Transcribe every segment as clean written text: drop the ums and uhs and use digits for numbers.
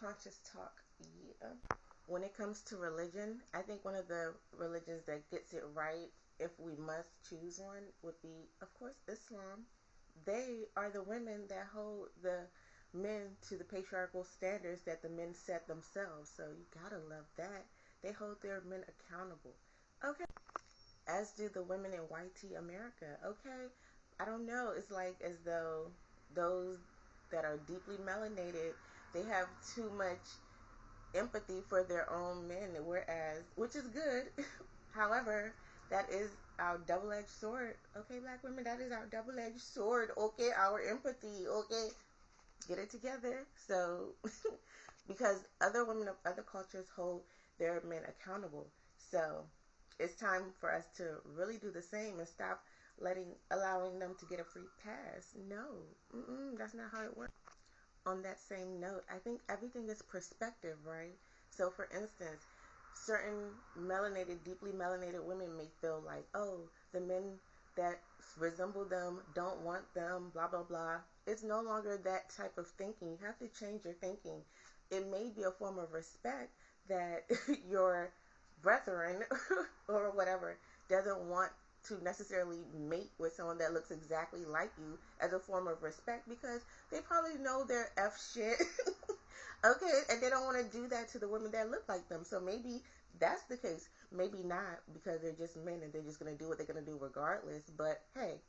conscious talk. Yeah. When it comes to religion, I think one of the religions that gets it right, if we must choose one, would be, of course, Islam. They are the women that hold the men to the patriarchal standards that the men set themselves. So you gotta love that. They hold their men accountable. Okay. As do the women in YT America. Okay. I don't know. It's like as though those that are deeply melanated, they have too much empathy for their own men, whereas, which is good. However, that is our double-edged sword. Okay, black women, that is our double-edged sword. Okay, our empathy. Okay, get it together. So, because other women of other cultures hold their men accountable. So, it's time for us to really do the same and stop allowing them to get a free pass. No, that's not how it works. On that same note, I think everything is perspective, right? So, for instance, certain deeply melanated women may feel like, oh, the men that resemble them don't want them, blah, blah, blah. It's no longer that type of thinking. You have to change your thinking. It may be a form of respect that your brethren or whatever doesn't want to necessarily mate with someone that looks exactly like you as a form of respect because they probably know their F shit. Okay, and they don't want to do that to the women that look like them. So maybe that's the case. Maybe not because they're just men and they're just going to do what they're going to do regardless. But hey,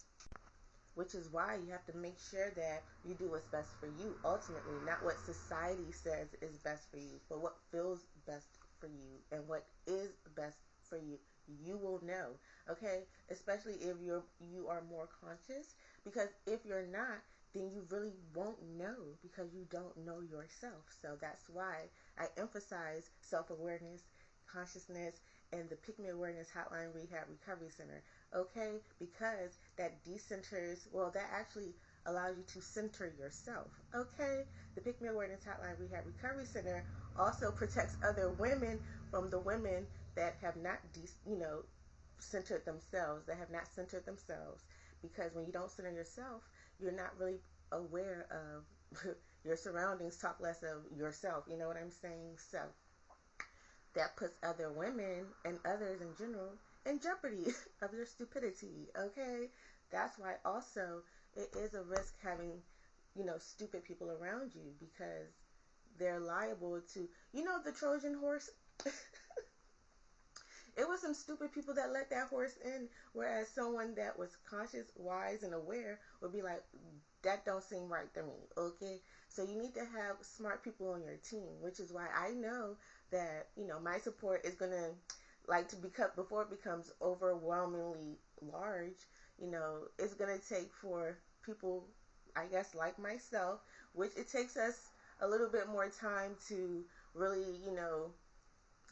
which is why you have to make sure that you do what's best for you ultimately, not what society says is best for you, but what feels best for you and what is best for you. You will know, okay? Especially if you are more conscious, because if you're not, then you really won't know because you don't know yourself. So that's why I emphasize self-awareness, consciousness, and the Pick Me Awareness Hotline Rehab Recovery Center. Okay? Because that decenters, well, that actually allows you to center yourself. Okay? The Pick Me Awareness Hotline Rehab Recovery Center also protects other women from the women that have not, centered themselves, that have not centered themselves. Because when you don't center yourself, you're not really aware of your surroundings, talk less of yourself. You know what I'm saying? So that puts other women and others in general in jeopardy of their stupidity. Okay? That's why also it is a risk having, stupid people around you because they're liable to, the Trojan horse. It was some stupid people that let that horse in, whereas someone that was conscious, wise, and aware would be like, that don't seem right to me, okay? So you need to have smart people on your team, which is why I know that, my support is going to, before it becomes overwhelmingly large, it's going to take for people, I guess, like myself, which it takes us a little bit more time to really,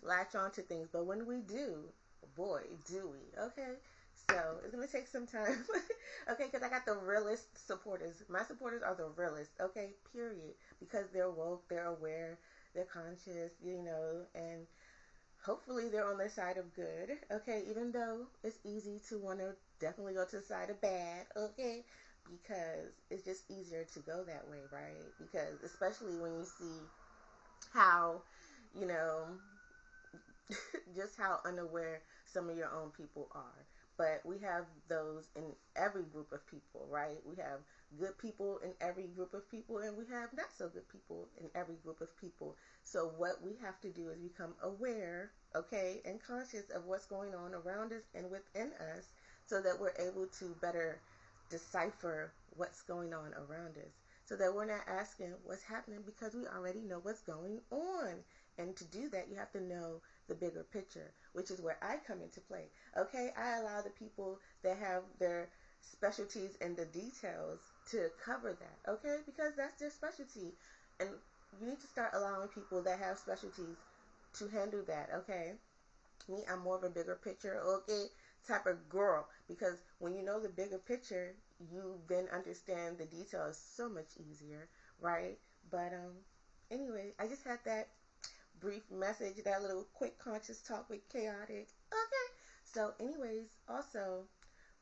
latch on to things. But when we do, boy, do we. Okay? So it's going to take some time. Okay? Because I got the realist supporters. My supporters are the realists. Okay? Period. Because they're woke, they're aware, they're conscious, and hopefully they're on the side of good. Okay? Even though it's easy to want to definitely go to the side of bad. Okay? Because it's just easier to go that way, right? Because especially when you see how, just how unaware some of your own people are. But we have those in every group of people, right? We have good people in every group of people, and we have not so good people in every group of people. So what we have to do is become aware, okay, and conscious of what's going on around us and within us so that we're able to better decipher what's going on around us. So that we're not asking what's happening because we already know what's going on. And to do that, you have to know the bigger picture, which is where I come into play. Okay, I allow the people that have their specialties in the details to cover that, okay, because that's their specialty. And you need to start allowing people that have specialties to handle that, okay? Me, I'm more of a bigger picture, okay, type of girl, because when you know the bigger picture, you then understand the details so much easier, right? But anyway, I just had that brief message, that little quick conscious talk with Chaotic. Okay. So anyways, also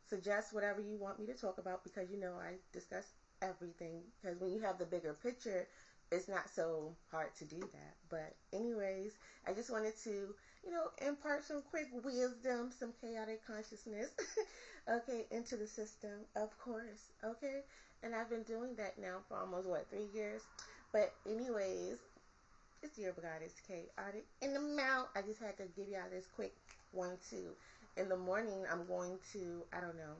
suggest whatever you want me to talk about because I discuss everything because when you have the bigger picture, it's not so hard to do that. But anyways, I just wanted to, impart some quick wisdom, some chaotic consciousness, okay, into the system, of course, okay? And I've been doing that now for almost, 3 years? But anyways, it's your goddess chaotic in the mouth. I just had to give y'all this quick 1-2. In the morning, I'm going to, I don't know,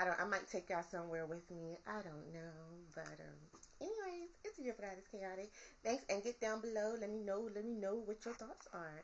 I might take y'all somewhere with me. I don't know. But anyways, it's your goddess chaotic. Thanks, and get down below. Let me know what your thoughts are.